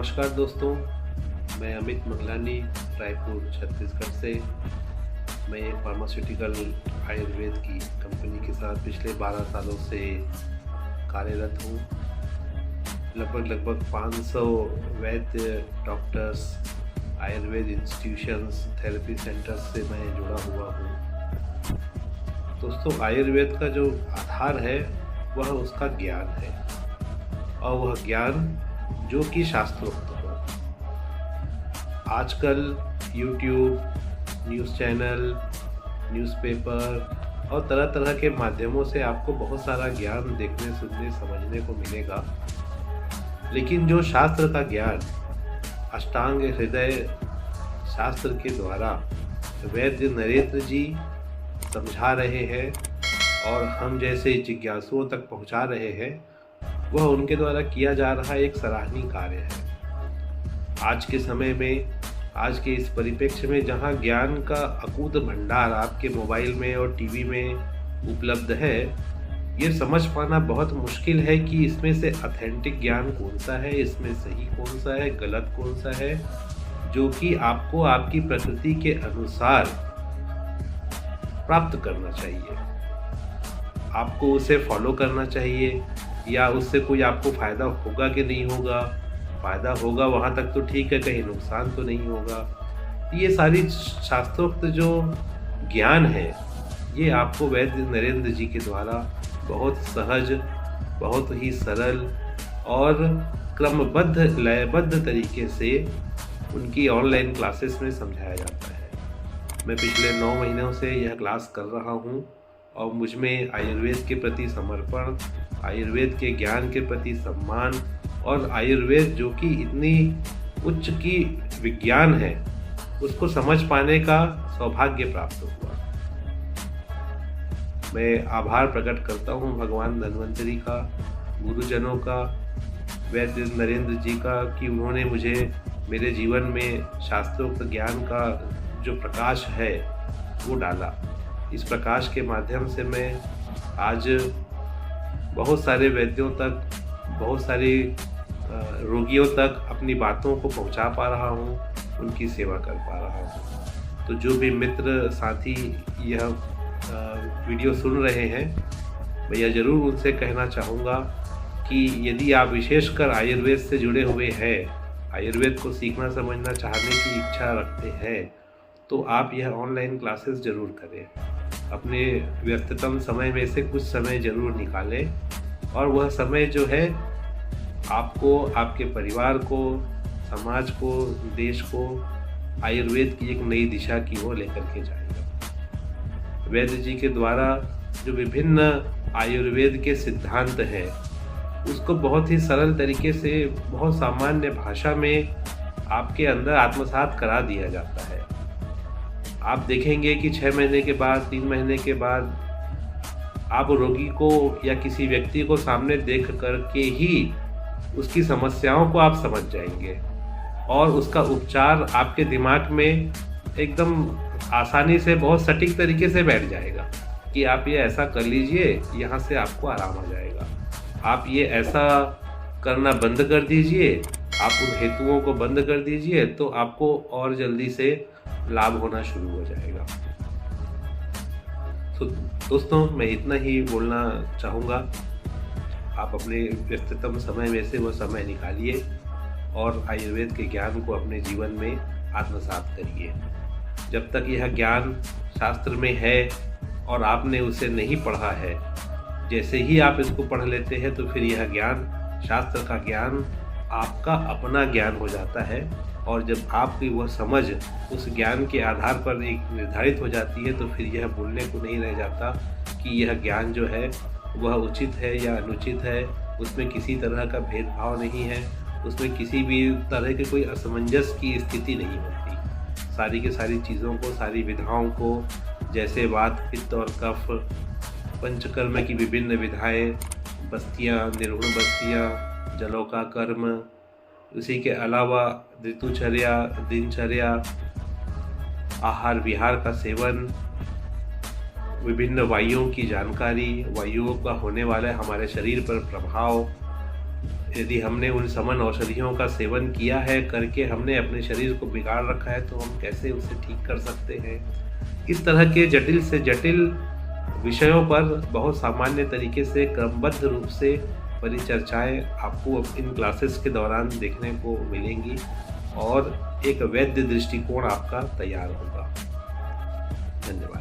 नमस्कार दोस्तों, मैं अमित मंगलानी रायपुर छत्तीसगढ़ से। मैं एक फार्मास्यूटिकल आयुर्वेद की कंपनी के साथ पिछले 12 सालों से कार्यरत हूँ। लगभग 500 वैद्य, doctors, Ayurveda institutions, therapy centres से मैं जुड़ा हुआ हूँ। दोस्तों, आयुर्वेद का जो आधार है वह उसका ज्ञान है, और वह ज्ञान जो कि शास्त्रोक्त हो। आजकल यूट्यूब, न्यूज़ चैनल, न्यूज़पेपर और तरह तरह के माध्यमों से आपको बहुत सारा ज्ञान देखने, सुनने, समझने को मिलेगा। लेकिन जो शास्त्र का ज्ञान अष्टांग हृदय शास्त्र के द्वारा वैद्य नरेंद्र जी समझा रहे हैं और हम जैसे जिज्ञासुओं तक पहुंचा रहे हैं, वह उनके द्वारा किया जा रहा एक सराहनीय कार्य है। आज के समय में, आज के इस परिप्रेक्ष्य में जहां ज्ञान का अकूत भंडार आपके मोबाइल में और टीवी में उपलब्ध है, ये समझ पाना बहुत मुश्किल है कि इसमें से ऑथेंटिक ज्ञान कौन सा है, इसमें सही कौन सा है, गलत कौन सा है, जो कि आपको आपकी प्रकृति के अनुसार प्राप्त करना चाहिए। आपको उसे फॉलो करना चाहिए, या उससे कोई आपको फ़ायदा होगा कि नहीं होगा। फ़ायदा होगा वहाँ तक तो ठीक है, कहीं नुकसान तो नहीं होगा। ये सारी शास्त्रोक्त जो ज्ञान है, ये आपको वैद्य नरेंद्र जी के द्वारा बहुत सहज, बहुत ही सरल और क्रमबद्ध, लयबद्ध तरीके से उनकी ऑनलाइन क्लासेस में समझाया जाता है। मैं पिछले 9 महीनों से यह क्लास कर रहा हूँ और मुझ में आयुर्वेद के प्रति समर्पण, आयुर्वेद के ज्ञान के प्रति सम्मान और आयुर्वेद जो कि इतनी उच्च की विज्ञान है, उसको समझ पाने का सौभाग्य प्राप्त हुआ। मैं आभार प्रकट करता हूँ भगवान धन्वंतरी का, गुरुजनों का, वैद्य नरेंद्र जी का, कि उन्होंने मुझे मेरे जीवन में शास्त्रोक्त ज्ञान का जो प्रकाश है वो डाला। इस प्रकाश के माध्यम से मैं आज बहुत सारे वैद्यों तक, बहुत सारे रोगियों तक अपनी बातों को पहुंचा पा रहा हूं, उनकी सेवा कर पा रहा हूं। तो जो भी मित्र, साथी यह वीडियो सुन रहे हैं, मैं यह ज़रूर उनसे कहना चाहूँगा कि यदि आप विशेषकर आयुर्वेद से जुड़े हुए हैं, आयुर्वेद को सीखना समझना चाहने की इच्छा रखते हैं, तो आप यह ऑनलाइन क्लासेस ज़रूर करें। अपने व्यस्ततम समय में से कुछ समय ज़रूर निकालें, और वह समय जो है आपको, आपके परिवार को, समाज को, देश को आयुर्वेद की एक नई दिशा की ओर लेकर के जाएगा। वैद्य जी के द्वारा जो विभिन्न आयुर्वेद के सिद्धांत हैं, उसको बहुत ही सरल तरीके से, बहुत सामान्य भाषा में आपके अंदर आत्मसात करा दिया जाता है। आप देखेंगे कि 6 महीने के बाद, 3 महीने के बाद आप रोगी को या किसी व्यक्ति को सामने देख करके ही उसकी समस्याओं को आप समझ जाएंगे, और उसका उपचार आपके दिमाग में एकदम आसानी से, बहुत सटीक तरीके से बैठ जाएगा कि आप ये ऐसा कर लीजिए, यहाँ से आपको आराम आ जाएगा। आप ये ऐसा करना बंद कर दीजिए, आप उन हेतुओं को बंद कर दीजिए, तो आपको और जल्दी से लाभ होना शुरू हो जाएगा। तो दोस्तों, मैं इतना ही बोलना चाहूँगा। आप अपने व्यस्ततम समय में से वह समय निकालिए और आयुर्वेद के ज्ञान को अपने जीवन में आत्मसात करिए। जब तक यह ज्ञान शास्त्र में है और आपने उसे नहीं पढ़ा है, जैसे ही आप इसको पढ़ लेते हैं तो फिर यह ज्ञान, शास्त्र का ज्ञान, आपका अपना ज्ञान हो जाता है। और जब आपकी वह समझ उस ज्ञान के आधार पर एक निर्धारित हो जाती है, तो फिर यह बोलने को नहीं रह जाता कि यह ज्ञान जो है वह उचित है या अनुचित है। उसमें किसी तरह का भेदभाव नहीं है, उसमें किसी भी तरह के कोई असमंजस की स्थिति नहीं होती। सारी की सारी चीज़ों को, सारी विधाओं को, जैसे वात, पित्त और कफ, पंचकर्म की विभिन्न विधाएँ, बस्तियाँ, निर्गुण बस्तियाँ, जलों का कर्म, उसी के अलावा ऋतुचर्या, दिनचर्या, आहार विहार का सेवन, विभिन्न वायुओं की जानकारी, वायुओं का होने वाला हमारे शरीर पर प्रभाव, यदि हमने उन समन औषधियों का सेवन किया है, करके हमने अपने शरीर को बिगाड़ रखा है, तो हम कैसे उसे ठीक कर सकते हैं। इस तरह के जटिल से जटिल विषयों पर बहुत सामान्य तरीके से क्रमबद्ध रूप से परिचर्चाएँ आपको इन क्लासेस के दौरान देखने को मिलेंगी और एक वैध दृष्टिकोण आपका तैयार होगा। धन्यवाद।